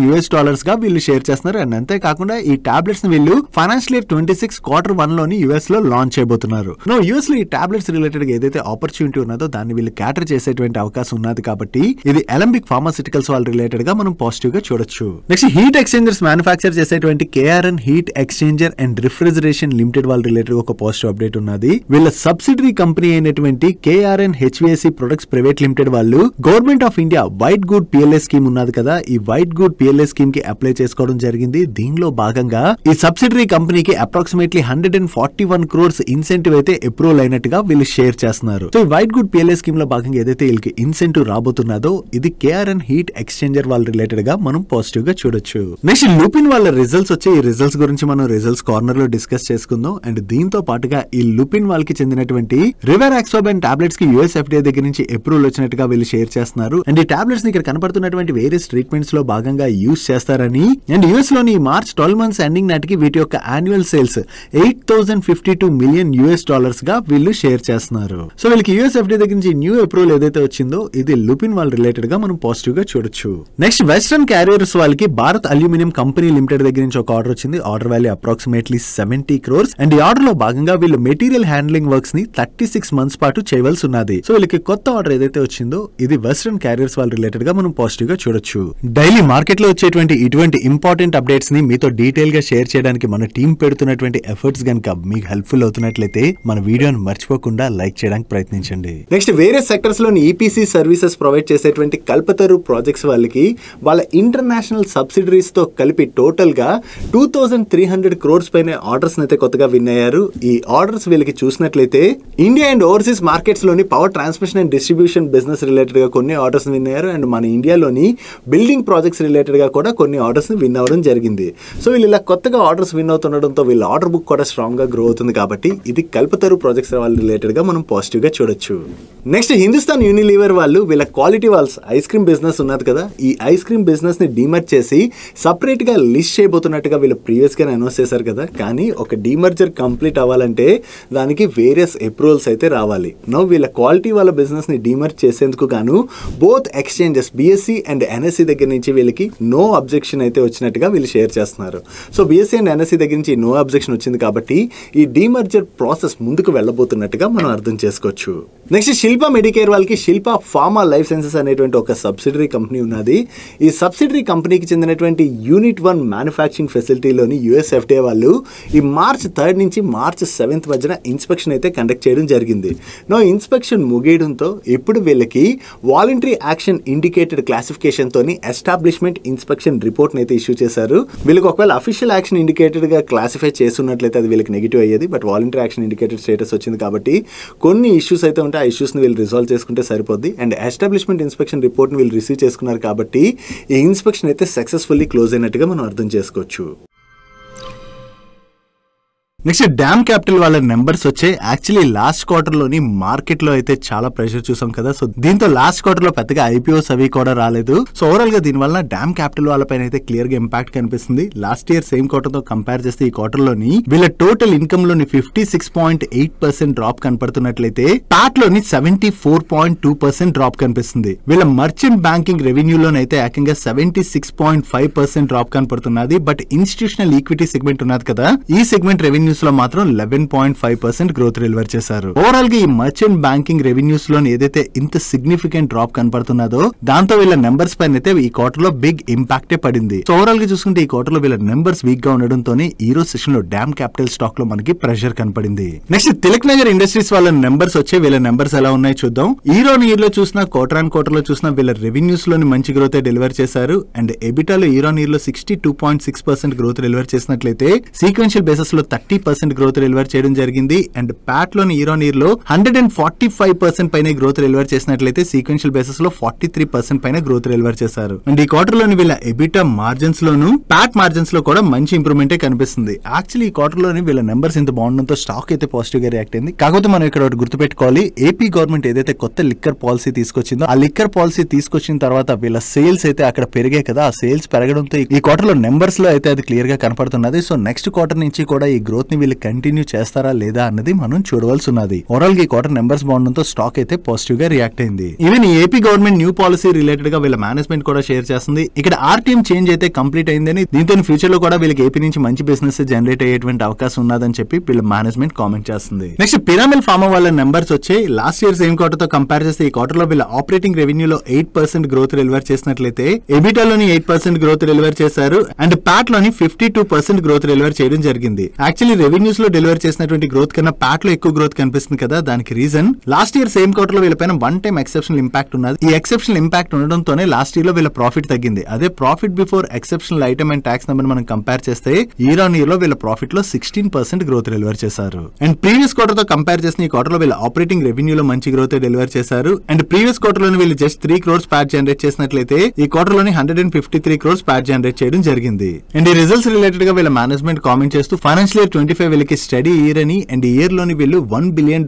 గా వీళ్ళు షేర్ చేస్తున్నారు. అండ్ అంతేకాకుండా ఈ టాబ్లెట్స్ ని వీళ్ళు ఫైనాన్షియల్ ఇయర్ 26 Q1 లోని US లో లాంచ్ చేయబోతున్నారు. US లో ఈ టాబ్లెట్స్ రిలేటెడ్ గా ఏదైతే ఆపర్చునిటీ ఉన్నదో దాన్ని వీళ్ళు క్యాటర్ చేసేటువంటి అవకాశం ఉన్నది. కాబట్టి ఇది అలెంబిక్ ఫార్మాస్యూటికల్స్ వాళ్ళ రిలేటెడ్ గా మనం పాజిటివ్ గా చూడొచ్చు. నెక్స్ట్ హీట్ ఎక్స్చేంజర్స్ మ్యానుఫ్యాక్చర్ చేసేటువంటి KRN heat exchanger and refrigeration limited వాళ్ళ రిలేటెడ్ ఒక పాజిటివ్ అప్డేట్ ఉన్నది. వీళ్ళ సబ్సిడరీ కంపెనీ అయినటువంటి KRN HVAC products private limited వాళ్ళు government of India white good PLA scheme ఉన్నది కదా, ఈ వైట్ గుడ్ PLA స్కీమ్ కి అప్లై చేసుకోవడం జరిగింది. దీనిలో భాగంగా ఈ సబ్సిడరీ కంపెనీకి అప్రాక్సిమేట్లీ 141 crores ఇన్సెంటివ్ అయితే అప్రూవల్ అయినట్టుగా వీళ్ళు షేర్ చేస్తున్నారు. సో ఈ వైట్ గుడ్ PLA స్కీమ్ లో భాగంగా ఏదైతే వీళ్ళకి ఇన్సెంటివ్ రాబోతున్నదో ఇది KRN హీట్ ఎక్స్చేంజర్ వాళ్ళ రిలేటెడ్ గా మనం పాజిటివ్ గా చూడొచ్చు. నెక్స్ట్ లూపిన్ వాళ్ళ రిజల్ట్స్ వచ్చి ఈ రిజల్ట్స్ గురించి మనం రిజల్ట్స్ కార్నర్ లో డిస్కస్ చేసుకుందాం. అండ్ దీంతో పాటుగా ఈ లూపిన్ వాళ్ళకి చెందినటువంటి రివారాక్సోబాన్ టాబ్లెట్స్ కి US FDA దగ్గర నుంచి అప్రూవల్ వచ్చినట్టుగా వీళ్ళు షేర్ చేస్తున్నారు. అండ్ ఈ టాబ్లెట్స్ ఇక్కడ కనపడుతున్నటువంటి వేరియస్ ట్రీట్మెంట్స్ లో భాగంగా యూజ్ చేస్తారని అండ్ US లోని మార్చ్ 12 months ఎండింగ్ నాటికి వీటి యొక్క యాన్యువల్ సేల్స్ $8,052 million గా వీళ్ళు షేర్ చేస్తున్నారు. సో వీళ్ళకి US FDA దగ్గర నుంచి న్యూ అప్రూవల్ ఏదైతే వచ్చిందో ఇది లూపిన్ వాళ్ళ రిలేటెడ్ గా మనం పాజిటివ్ గా చూడొచ్చు. నెక్స్ట్ వెస్టర్న్ క్యారియర్స్ వాళ్ళకి భారత్ అల్యూమినియం కంపెనీ లిమిటెడ్ దగ్గర నుంచి ఒక ఆర్డర్ వచ్చింది. Order value approximately 70 crores and ఈ ఆర్డర్ లో భాగంగా వీళ్ళు మెటీరియల్ హ్యాండ్లింగ్ వర్క్స్ ని 36 months పాటు చేయవలసి ఉన్నది. సో వీళ్ళకి కొత్త ఆర్డర్ ఏదైతే వచ్చిందో ఇది వెస్టర్న్ క్యారియర్స్ వాళ్ళ రిలేటెడ్ గా మనం పాజిటివ్ గా చూడొచ్చు. డైలీ మార్కెట్ లో వచ్చేటువంటి ఇటువంటి ఇంపార్టెంట్ అప్డేట్స్ ని మీతో డీటెయిల్ గా షేర్ చేయడానికి మన టీం పెడుతున్నటువంటి ఎఫర్ట్స్ గనుక మీకు హెల్ప్ఫుల్ అవుతున్నట్లయితే మన వీడియోని మర్చిపోకుండా లైక్ చేయడానికి ప్రయత్నించండి. నెక్స్ట్ వేరే సెక్టర్స్ లోని EPC సర్వీసెస్ ప్రొవైడ్ చేసేటువంటి కల్పతరు ప్రాజెక్ట్స్ వాళ్ళకి వాళ్ళ ఇంటర్నేషనల్ సబ్సిడరీస్ తో కలిపి టోటల్ గా 2,300 crores పైన ఆర్డర్స్ అయితే కొత్తగా విన్ అయ్యారు. ఈ ఆర్డర్స్ వీళ్ళకి చూసినట్లయితే ఇండియా అండ్ ఓవర్సీస్ మార్కెట్స్ లోని power transmission and distribution business related గా కొన్ని ఆర్డర్స్ విన్ అయ్యారు. అండ్ మన ఇండియాలోని బిల్డింగ్ ప్రాజెక్ట్స్ రిలేటెడ్ గా కూడా కొన్ని ఆర్డర్స్ విన్ అవ్వడం జరిగింది. సో వీళ్ళు ఇలా కొత్తగా ఆర్డర్స్ విన్ అవుతుండడంతో వీళ్ళ ఆర్డర్ బుక్ కూడా స్ట్రాంగ్ గా గ్రో అవుతుంది. కాబట్టి ఇది కల్పతరు ప్రాజెక్ట్స్ వాళ్ళ రిలేటెడ్ గా మనం పాజిటివ్ పాజిటివ్ గా చూడొచ్చు. నెక్స్ట్ హిందుస్థాన్ యూనిలీవర్ వాళ్ళు వీళ్ళ Kwality Wall's ice cream business ఉన్నది కదా, ఈ ఐస్ క్రీమ్ బిజినెస్ ని డీమర్జ్ చేసి సపరేట్ గా లిస్ట్ చేయబోతున్నట్టుగా వీళ్ళు ప్రీవియస్ గా అనౌన్స్ చేశారు కదా. కానీ ఒక డీమర్జర్ కంప్లీట్ అవ్వాలంటే దానికి వేరియస్ అప్రూవల్స్ అయితే రావాలి. నౌ వీళ్ళ క్వాలిటీ వాళ్ళ బిజినెస్ ని డీమర్జ్ చేసేందుకు గాను both exchanges BSE and NSE దగ్గర నుంచి వీళ్ళకి నో అబ్జెక్షన్ అయితే వచ్చినట్టుగా వీళ్ళు షేర్ చేస్తున్నారు. సో BSE అండ్ NSE దగ్గర నుంచి నో అబ్జెక్షన్ వచ్చింది కాబట్టి ఈ డీమర్జర్ ప్రాసెస్ ముందుకు వెళ్ళబోతున్నట్టుగా మనం అర్థం చేసుకోవచ్చు. నెక్స్ట్ శిల్ప మెడికేర్ వాళ్ళకి శిల్ప ఫార్మా లైఫ్ సైన్సెస్ అనేటువంటి ఒక సబ్సిడరీ కంపెనీ ఉన్నది. ఈ సబ్సిడరీ కంపెనీకి చెందినటువంటి యూనిట్ 1 మ్యానుఫ్యాక్చరింగ్ ఫెసిలిటీలోని US FDA వాళ్ళు ఈ March 3 నుంచి March 7 మధ్యన ఇన్స్పెక్షన్ అయితే కండక్ట్ చేయడం జరిగింది. నో ఇన్స్పెక్షన్ ముగియడంతో ఇప్పుడు వీళ్ళకి వాలంటరీ యాక్షన్ ఇండికేటెడ్ క్లాసిఫికేషన్ తోని ఎస్టాబ్లిష్మెంట్ ఇన్స్పెక్షన్ రిపోర్ట్ అయితే ఇష్యూ చేశారు. వీళ్ళకి ఒకవేళ అఫీషియల్ యాక్షన్ ఇండికేటెడ్ గా క్లాసిఫై చేస్తున్నట్లయితే అది వీళ్ళకి నెగిటివ్ అయ్యేది. But voluntary action indicated status వచ్చింది కాబట్టి కొన్ని ఇష్యూస్ అయితే ఉంటాయి, ఆ ఇష్యూస్ ని వీళ్ళు రిజాల్వ్ చేసుకుంటే సరిపోద్ది. అండ్ ఎస్టాబ్లిష్మెంట్ ఇన్స్పెక్షన్ రిపోర్ట్ ని వీళ్ళు రిసీవ్ చేసుకున్నారు కాబట్టి ఈ ఇన్స్పెక్షన్ అయితే సక్సెస్ఫుల్లీ క్లోజ్ అయినట్టుగా మనం అర్థం చేసుకోవచ్చు. నెక్స్ట్ డ్యామ్ క్యాపిటల్ వాళ్ళ నెంబర్స్ వచ్చే యాక్చువల్లీ లాస్ట్ క్వార్టర్ లోని మార్కెట్ లో అయితే చాలా ప్రెషర్ చూసాం కదా. సో దీంతో లాస్ట్ క్వార్టర్ లో పెద్దగా IPOs అవి కూడా రాలేదు. సో ఓవరాల్ గా దీని వల్ల డ్యామ్ క్యాపిటల్ వాళ్ళపైన అయితే క్లియర్ గా ఇంపాక్ట్ కనిపిస్తుంది. లాస్ట్ ఇయర్ సేమ్ క్వార్టర్ తో కంపేర్ చేస్తే ఈ క్వార్టర్ లోని వీళ్ళ టోటల్ ఇన్కమ్ లోని 56.8% డ్రాప్ కనపడుతున్నట్లయితే ప్యాట్ లోని 74.2% డ్రాప్ కనిపిస్తుంది. వీళ్ళ మర్చెంట్ బ్యాంకింగ్ రెవెన్యూలోనైతే ఏకంగా 76.5% డ్రాప్ కనపడుతున్నది. బట్ ఇన్స్టిట్యూషనల్ ఈక్విటీ సెగ్మెంట్ ఉన్నది కదా, ఈ సెగ్మెంట్ రెవెన్యూ లో మాత్రం 11.5% గ్రోత్ డెలివర్ చేశారు. ఓవరాల్ గా ఈ మర్చెంట్ బ్యాంకింగ్ రెవెన్యూస్ లో ఏదైతే ఇంత సిగ్నిఫికెంట్ డ్రాప్ కనపడుతున్నదో దాంతో వీళ్ళ నెంబర్స్ పైన అయితే ఈ క్వార్టర్ లో బిగ్ ఇంపాక్టే పడింది. సో ఓవరాల్ గా చూసుకుంటే ఈ క్వార్టర్ లో వీళ్ళ నెంబర్స్ వీక్ గా ఉండడంతోనే ఈ రోజు సెషన్ లో డ్యామ్ క్యాపిటల్ స్టాక్ లో మనకి ప్రెషర్ కనపడింది. నెక్స్ట్ తిలక్ నగర్ ఇండస్ట్రీస్ వాళ్ళ నెంబర్స్ వచ్చే వీళ్ళ నెంబర్స్ ఎలా ఉన్నాయి చూద్దాం. ఇయర్ ఆన్ ఇయర్ లో చూసినా క్వార్టర్ ఆన్ క్వార్టర్ లో చూసినా వీళ్ళ రెవెన్యూస్ లోని మంచి గ్రోత్ డెలివర్ చేశారు. అండ్ ఎబిటాలో ఇయర్ ఆన్ ఇయర్ లో 62.6% గ్రోత్ డెలివర్ చేసినట్లయితే సీక్వెన్షియల్ బేసిస్ లో 30% గ్రోత్ డెలివర్ చేయడం జరిగింది. అండ్ ప్యాట్ లోని ఇయర్ ఆన్ ఇయర్ లో 145% పైన గ్రోత్ డెలివర్ చేసినట్లయితే సీక్వెన్షియల్ బేసిస్ లో 43% పైన గ్రోత్ డెలివర్ చేశారు. అండ్ ఈ క్వార్టర్ లోని వీళ్ళ ఎబిటా మార్జిన్స్ లోను ప్యాట్ మార్జిన్స్ లో కూడా మంచి ఇంప్రూవ్మెంట్ కనిపిస్తుంది. యాక్చువల్లీ ఈ క్వార్టర్ లోని వీళ్ళ నెంబర్స్ ఇంత బాగుండడంతో స్టాక్ అయితే పాజిటివ్ గా రియాక్ట్ అయింది. కాకపోతే మనం ఇక్కడ ఒకటి గుర్తుపెట్టుకోవాలి, ఏపీ గవర్నమెంట్ ఏదైతే కొత్త లిక్కర్ పాలసీ తీసుకొచ్చిందో ఆ లిక్కర్ పాలసీ తీసుకొచ్చిన తర్వాత వీళ్ళ సేల్స్ అయితే అక్కడ పెరిగాయి కదా, ఆ సేల్స్ పెరగడంతో ఈ క్వార్టర్ లో నెంబర్స్ లో అయితే అది క్లియర్ గా కనపడుతున్నది. సో నెక్స్ట్ క్వార్టర్ నుంచి కూడా ఈ గ్రోత్ ని వీళ్ళు కంటిన్యూ చేస్తారా లేదా అన్నది మనం చూడవలసి ఉన్నది. ఓవరాల్ గా ఈ క్వార్టర్ నెంబర్స్ బాగుండడంతో స్టాక్ అయితే పాజిటివ్ గా రియాక్ట్ అయింది. ఈవెన్ ఈ AP government new policy related గా వీళ్ళ మేనేజ్మెంట్ కూడా షేర్ చేస్తుంది. ఇక్కడ ఆర్టీఎం చేంజ్ అయితే కంప్లీట్ అయిందని, దీంతో ఫ్యూచర్ లో కూడా వీళ్ళకి ఏపీ నుంచి మంచి బిజినెస్ జనరేట్ అయ్యేటువంటి అవకాశం ఉన్నదని చెప్పి వీళ్ళ మేనేజ్మెంట్ కామెంట్ చేస్తుంది. నెక్స్ట్ పిరామిల్ ఫార్మా వాళ్ళ నెంబర్స్ వచ్చే లాస్ట్ ఇయర్ సేమ్ క్వార్టర్ తో కంపేర్ చేస్తే ఈ క్వార్టర్ లో వీళ్ళ ఆపరేటింగ్ రెవెన్యూలో 8% గ్రోత్ డెలివర్ చేసినట్లయితే ఎబిటాలోని 8% గ్రోత్ డెలివర్ చేశారు. అండ్ ప్యాట్ లోని 52% గ్రోత్ డెలివర్ చేయడం జరిగింది. యాక్చువల్లీ రెవెన్యూస్ లో డెలివర్ చేసినటువంటి గ్రోత్ కన్నా ప్యాట్ లో ఎక్కువ గ్రోత్ కనిపిస్తుంది కదా. దానికి reason last year same quarter లో వీళ్ళపైన వన్ టైం ఎక్సెప్షనల్ ఇంపాక్ట్ ఉన్నది. ఈ ఎక్సెప్షనల్ ఇంపాక్ట్ ఉండడంతోనే లాస్ట్ ఇయర్ లో వీళ్ళ ప్రాఫిట్ తగ్గింది. అదే profit before exceptional item and tax number మనం కంపేర్ చేస్తే ఇయర్ ఆన్ ఇయర్ లో వీళ్ళ ప్రాఫిట్ లో 16% గ్రోత్ డెలివర్ చేశారు. అండ్ ప్రీవియస్ క్వార్టర్ తో కంపేర్ చేసిన ఈ క్వార్టర్ లో వీళ్ళ ఆపరేటింగ్ రెవెన్యూలో మంచి గ్రోత్ డెలివర్ చేశారు. అండ్ ప్రీవియస్ క్వార్టర్ లో వీళ్ళు జస్ట్ 3 crores ప్యాట్ జనరేట్ చేసినట్లయితే ఈ క్వార్టర్ లోని 153 crores ప్యాట్ జనరేట్ చేయడం జరిగింది. అండ్ ఈ రిజల్ట్స్ రిలేటెడ్ గా వీళ్ళ మేనేజ్మెంట్ కామెంట్ చేస్తూ ఫైనాన్షియల్ ఇయర్ 25 వీళ్ళకి స్టడీ ఇయర్ అని, అండ్ ఇయర్ లోని వీళ్ళు $1 billion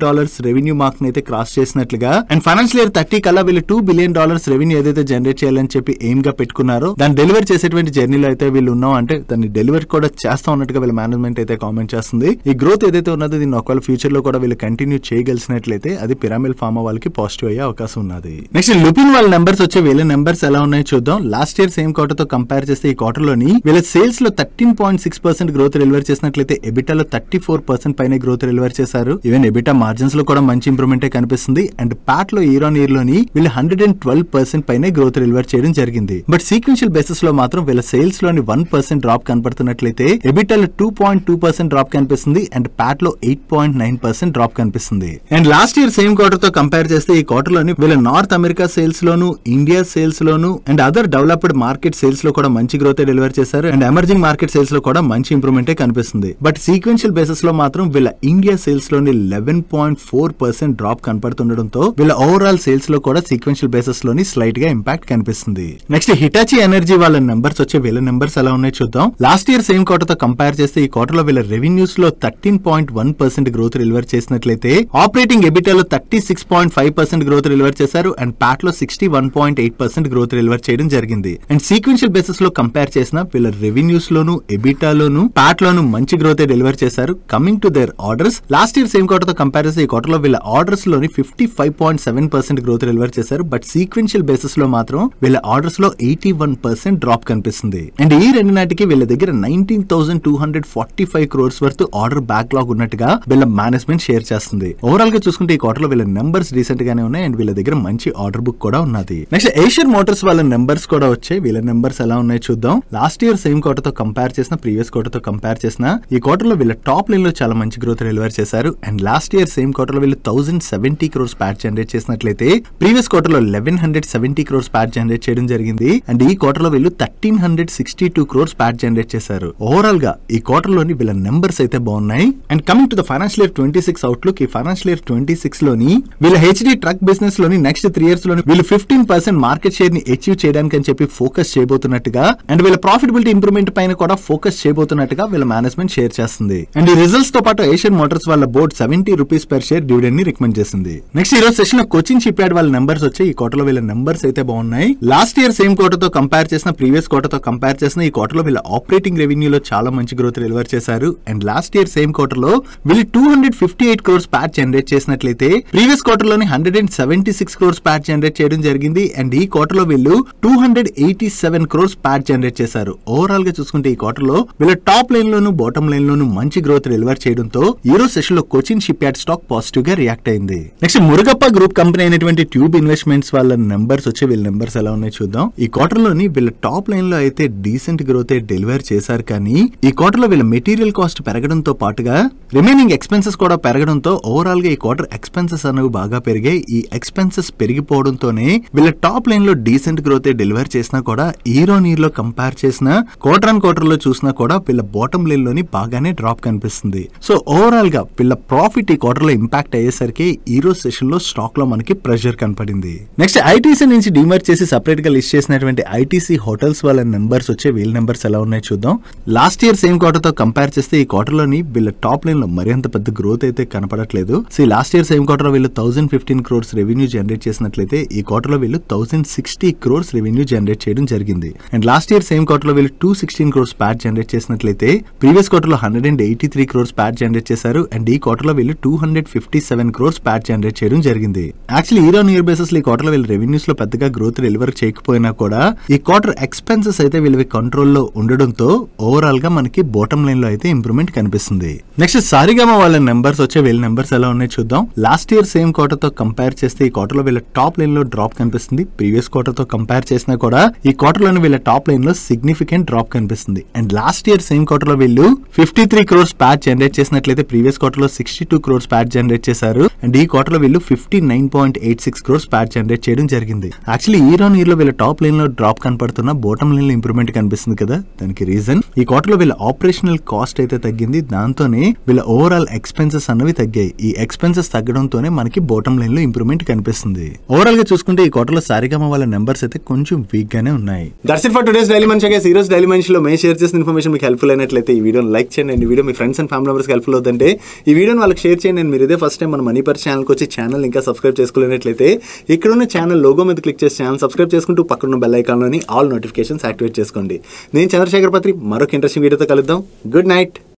రెవెన్యూ మార్క్ అయితే క్రాస్ చేసినట్లుగా, అండ్ ఫైనాన్షియల్ ఇయర్ 30 కల్లా వీళ్ళు $2 billion రెవెన్యూ ఏదైతే జనరేట్ చేయాలని చెప్పి ఎయిమ్ గా పెట్టుకున్నారో దాన్ని డెలివర్ చేసేటువంటి జర్నీలో అయితే వీళ్ళు ఉన్నాం, అంటే దాన్ని డెలివర్ కూడా చేస్తా ఉన్నట్టుగా వీళ్ళ మేనేజ్మెంట్ అయితే కామెంట్ చేస్తుంది. ఈ గ్రోత్ ఏదైతే ఉన్నదో దీన్ని ఒకవేళ ఫ్యూచర్ లో కూడా వీళ్ళు కంటిన్యూ చేయగలిసినట్లయితే అది పిరామిల్ ఫార్మా వాళ్ళకి పాజిటివ్ అయ్యే అవకాశం ఉన్నది. నెక్స్ట్ లుపిన్ వాళ్ళ నెంబర్స్ వచ్చే వీళ్ళ నెంబర్స్ ఎలా ఉన్నాయో చూద్దాం. లాస్ట్ ఇయర్ సేమ్ క్వార్టర్ తో కంపేర్ చేస్తే ఈ క్వార్టర్ లోని వీళ్ళ సేల్స్ లో 13.6% గ్రోత్ డెలివర్ చేసినట్లయితే ఎబిటాలో 34% పైన గ్రోత్ డెలివర్ చేశారు. ఈవెన్ ఎబిటా మార్జిన్స్ లో కూడా మంచి ఇంప్రూవ్మెంట్ కనిపిస్తుంది. అండ్ ప్యాట్ లో ఇయర్ ఆన్ ఇయర్ లోని వీళ్ళు 112% పైన గ్రోత్ డెలివర్ చేయడం జరిగింది. బట్ సీక్వెన్షియల్ బేసిస్ లో మాత్రం వీళ్ళ సేల్స్ లోని 1% డ్రాప్ కనపడుతున్నట్లయితే ఎబిటాలో 2.2% డ్రాప్ కనిపిస్తుంది. అండ్ ప్యాట్ లో 8.9% డ్రాప్ కనిపిస్తుంది. And last year same quarter తో కంపేర్ చేస్తే ఈ క్వార్టర్ లోని వీళ్ళ north America sales loan, India sales loan, and other developed market sales లో కూడా మంచి గ్రోత్ డెలివర్ చేశారు. అండ్ ఎమర్జింగ్ మార్కెట్ సేల్స్ లో కూడా మంచి ఇంప్రూవ్మెంట్ కనిపిస్తుంది. బట్ సీక్వెన్షియల్ బేసిస్ లో మాత్రం వీళ్ళ ఇండియా సేల్స్ లోని 11.4% డ్రాప్ కనపడుతుండడంతో వీళ్ళ ఓవరాల్ సేల్స్ లో కూడా సీక్వెన్షియల్ బేసిస్ లోని స్లైట్ గా ఇంపాక్ట్ కనిపిస్తుంది. నెక్స్ట్ హిటాచి ఎనర్జీ వాళ్ళ నెంబర్స్ వచ్చే వీళ్ళ నెంబర్స్ ఎలా ఉన్నాయో చూద్దాం. లాస్ట్ ఇయర్ సేమ్ క్వార్టర్ తో కంపేర్ చేస్తే ఈ క్వార్టర్ లో వీళ్ళ రెవెన్యూస్ లో 13.1% గ్రోత్ డెలివర్ చేసినట్లయితే ఆపరేటింగ్ ఎబిటా లో 36.5% గ్రోత్ డెలివర్ చేశారు అండ్ ప్యాట్ లో 61.8% గ్రోత్ డెలివర్ చేయడం జరిగింది. అండ్ సీక్వెన్షియల్ బేసిస్ లో కంపేర్ చేసిన వీళ్ళ రెవెన్యూస్ లోను ఎబిటాలోను ప్యాట్ లోను మంచి గ్రోత్ డెలివర్ చేశారు. Coming to their orders, last year same quarter తో కంపేర్ చేస్తే ఈ క్వార్టర్ లో వీళ్ళ ఆర్డర్స్ లోని 55.7% గ్రోత్ డెలివర్ చేశారు. బట్ సీక్వెన్షియల్ బేసిస్ లో మాత్రం వీళ్ళ ఆర్డర్స్ లో 81% డ్రాప్ కనిపిస్తుంది. అండ్ ఈ రెండు నాటికి వీళ్ళ దగ్గర 19,245 crores వరకు ఆర్డర్ బ్యాక్లాగ్ ఉన్నట్టుగా వీళ్ళ మేనేజ్మెంట్ షేర్ చేస్తుంది. ఓవరాల్ గా చూసుకుంటే ఈ క్వార్టర్ లో వీళ్ళ నెంబర్స్ రీసెంట్ గానే ఉన్నాయి అండ్ వీళ్ళ దగ్గర మంచి ఆర్డర్ బుక్ కూడా ఉన్నది. నెక్స్ట్ ఏషియన్ మోటార్స్ వాళ్ళ నెంబర్స్ కూడా వచ్చాయి. వీళ్ళ నెంబర్స్ ఎలా ఉన్నాయో చూద్దాం. లాస్ట్ ఇయర్ సేమ్ క్వార్టర్ తో కంపేర్ చేసిన ప్రీవియస్ క్వార్టర్ తో కంపేర్ చేసిన ఈ క్వార్టర్ లో వీళ్ళ టాప్ లైన్ లో చాలా మంచి గ్రోత్ డెలివర్ చేశారు. And last year same quarter లో వీళ్ళు 1,070 crores ప్యాట్ జనరేట్ చేసినట్లయితే ప్రీవియస్ క్వార్టర్ లో 1,170 crores ప్యాట్ జనరేట్ చేయడం జరిగింది. అండ్ ఈ క్వార్టర్ లో వీళ్ళు 1,362 crores ప్యాట్ జనరేట్ చేశారు. ఓవరాల్ గా ఈ క్వార్టర్ లోని వీళ్ళ నెంబర్స్ అయితే బాగున్నాయి. And coming to the financial year 26 outlook, ఈ ఫైనాన్షియల్ ఇయర్ 26 లోని వీళ్ళ హెచ్డి ట్రక్ బిజినెస్ లోని నెక్స్ట్ 3 years లోని వీళ్ళు 15% మార్కెట్ షేర్ ని అచీవ్ చేయడానికి అని చెప్పి ఫోకస్ చేయబోతున్నట్టుగా అండ్ వీళ్ళ ప్రాఫిటబిలిటీ ఇంప్రూవ్మెంట్ పైన కూడా ఫోకస్ చేయబోతున్నట్టుగా వీళ్ళ మేనేజ్మెంట్ షేర్ చేస్తుంది. అండ్ ఈ రిజల్ట్స్ తో పాటు ఏషియన్ మోటార్స్ వాళ్ళ board 70 rupees per share dividend ని రికమెండ్ చేసింది. నెక్స్ట్ ఈ రోజు సెషన్ లో కోచిన్ షిప్ యార్డ్ వాళ్ళ నెంబర్స్ వచ్చాయి. ఈ క్వార్టర్ లో వీళ్ళ నెంబర్స్ అయితే బాగున్నాయి. లాస్ట్ ఇయర్ సేమ్ క్వార్టర్ తో కంపేర్ చేసిన ప్రీవియస్ క్వార్టర్ తో కంపేర్ చేసిన ఈ క్వార్టర్ లో వీళ్ళ ఆపరేటింగ్ రెవెన్యూలో చాలా మంచి గ్రోత్ డెలివర్ చేశారు. And last year same quarter లో వీళ్ళు 258 crores ప్యాట్ జనరేట్ చేసినట్లయితే ప్రీవియస్ క్వార్టర్ లోని 176 crores ప్యాట్ జనరేట్ చేయడం జరిగింది. అండ్ ఈ క్వార్టర్ లో వీళ్ళు 287 crores ప్యాట్ జనరేట్ చేశారు. ఓవరాల్ గా చూసుకుంటే ఈ క్వార్టర్ లో వీళ్ళ టాప్ లైన్ లోను బాటమ్ లైన్ లోను మంచి గ్రోత్ డెలివర్ చేయడంతో ఈ రోజు సెషన్ లో Cochin ship yard stock positive గా రియాక్ట్ అయింది. నెక్స్ట్ మురుగప్ప గ్రూప్ కంపెనీ అయినటువంటి ట్యూబ్ ఇన్వెస్ట్మెంట్స్ వాళ్ళ నెంబర్స్ వచ్చి వీళ్ళ నెంబర్స్ ఎలా ఉన్నాయో చూద్దాం. ఈ క్వార్టర్ లోని వీళ్ళ టాప్ లైన్ లో అయితే డీసెంట్ గ్రోత్ డెలివర్ చేశారు. కానీ ఈ క్వార్టర్ లో వీళ్ళ మెటీరియల్ కాస్ట్ పెరగడంతో పాటుగా రిమైనింగ్ ఎక్స్పెన్సెస్ కూడా పెరగడంతో ఓవరాల్ గా ఈ క్వార్టర్ ఎక్స్పెన్సెస్ అనేవి బాగా పెరిగాయి. ఈ ఎక్స్పెన్సెస్ పెరిగిపోవడంతోనే వీళ్ళ టాప్ లైన్ లో డీసెంట్ గ్రోత్ డెలివర్ చేసినా కూడా ఇయర్ ఆన్ ఇయర్ లో కంపేర్ చేసిన క్వార్టర్ ఆన్ క్వార్టర్ లో చూసినా కూడా వీళ్ళ బాటమ్ లైన్ లోని బాగానే డ్రాప్ కనిపిస్తుంది. సో ఓవరాల్ గా వీళ్ళ ప్రాఫిట్ ఈ క్వార్టర్ లో ఇంపాక్ట్ అయ్యేసరికి ఈ రోజు సెషన్ లో స్టాక్ లో మనకి ప్రెషర్ కనపడింది. నెక్స్ట్ ఐటీసీ నుంచి డిమర్జ్ చేసి సెపరేట్ గా లిస్ట్ చేసినటువంటి ఐటీసీ హోటల్స్ వాళ్ళ నెంబర్స్ వచ్చే వీళ్ళ నెంబర్స్ ఎలా ఉన్నాయో చూద్దాం. లాస్ట్ ఇయర్ సేమ్ క్వార్టర్ తో కంపేర్ చేస్తే ఈ క్వార్టర్ లోని వీళ్ళ టాప్ లైన్ లో మరింత పెద్ద గ్రోత్ అయితే కనపడట్లేదు. So last year same quarter లో వీళ్ళు 1,015 crores రెవెన్యూ జనరేట్ చేసినట్లయితే ఈ క్వార్టర్ లో వీళ్ళు 1,060 crores రెవెన్యూ జనరేట్ చేయడం జరిగింది. And last year same quarter లో వీళ్ళు 216 crores ప్యాట్ జనరేట్ చేసినట్లయితే ప్రీవియస్ క్వార్టర్ లో 183 crores ప్యాట్ జనరేట్ చేశారు. అండ్ ఈ క్వార్టర్ లో వీళ్ళు 257 crores ప్యాట్ జనరేట్ చేయడం జరిగింది. Actually year on year basis ఈ క్వార్టర్ లో వీళ్ళ రెవెన్యూస్ లో పెద్దగా గ్రోత్ డెలివర్ చేయకపోయినా కూడా ఈ క్వార్టర్ ఎక్స్పెన్సెస్ అయితే వీళ్ళవి కంట్రోల్ లో ఉండడంతో ఓవరాల్ గా మనకి బాటమ్ లైన్ లో అయితే ఇంప్రూవ్మెంట్ కనిపిస్తుంది. నెక్స్ట్ సారిగమ వాళ్ళ నెంబర్స్ వచ్చే వీళ్ళ నెంబర్స్ ఎలా ఉన్నాయో చూద్దాం. లాస్ట్ ఇయర్ సేమ్ క్వార్టర్ తో కంపేర్ చేస్తే ఈ క్వార్టర్ లో వీళ్ళ టాప్ లైన్ లో డ్రాప్ కనిపిస్తుంది. ప్రీవియస్ క్వార్టర్ తో కంపేర్ చేసినా కూడా ఈ క్వార్టర్ లోని వీళ్ళ టాప్ లైన్ లో సిగ్నిఫికెంట్ డ్రాప్ కనిపిస్తుంది. And last year same quarter లో వీళ్ళు 53 crores ప్యాట్ జనరేట్ చేసినట్లయితే ప్రీవియస్ క్వార్టర్ లో 62 crores ప్యాట్ జనరేట్ చేశారు. అండ్ ఈ క్వార్టర్ లో వీళ్ళు 59.86 crores ప్యాట్ జనరేట్ చేయడం జరిగింది. యాక్చువల్లీ ఇయర్ ఆన్ ఇయర్ లో వీళ్ళ టాప్ లైన్ లో డ్రాప్ కనపడుతున్న బాటమ్ లైన్ లో ఇంప్రూవ్మెంట్ కనిపిస్తుంది కదా. దానికి రీజన్ ఈ క్వార్టర్ లో వీళ్ళ ఆపరేషనల్ కాస్ట్ అయితే తగ్గింది. దాంతోనే వీళ్ళ ఓవరాల్ ఎక్స్పెన్సెస్ అన్నవి తగ్గాయి. ఈ ఎక్స్పెన్సెస్ తగ్గడంతోనే మనకి బాటమ్ లైన్ లో ఇంప్రూవ్మెంట్ కనిపిస్తుంది. ఓవరాల్ గా చూసుకుంటే ఈ క్వార్టర్ లో సారిగమ వాళ్ళ నెంబర్స్ అయితే కొంచెం వీక్ గానే ఉన్నాయి. That's it for today's daily munch. ఈ రోజు డైలీ మంచ్ లో మేము షేర్ చేసిన ఇన్ఫర్మేషన్ మీకు హెల్ప్ఫుల్ అయినట్లయితే ఈ వీడియోని లైక్ చేయండి. ఈ video me friends and family members helpful అవుతుంటే ఈ వీడియోని వాళ్ళకి షేర్ చేయండి. మీరు ఇదే ఫస్ట్ టైం మన మనీ పర్ ఛానల్ కి వచ్చి ఛానల్ ఇంకా సబ్స్క్రైబ్ చేసుకోలేనట్లయితే ఇక్కడ ఉన్న ఛానల్ లోగో మీద క్లిక్ చేసి ఛానల్ సబ్స్క్రైబ్ చేసుకుంటూ పక్కన బెల్ ఐకాన్ లోని ఆల్ నోటిఫికేషన్స్ యాక్టివేట్ చేసుకోండి. నేను చంద్రశేఖర్ పత్రి మరొక ఇంట్రెస్టింగ్ వీడియోతో కలుద్దాం. Good night.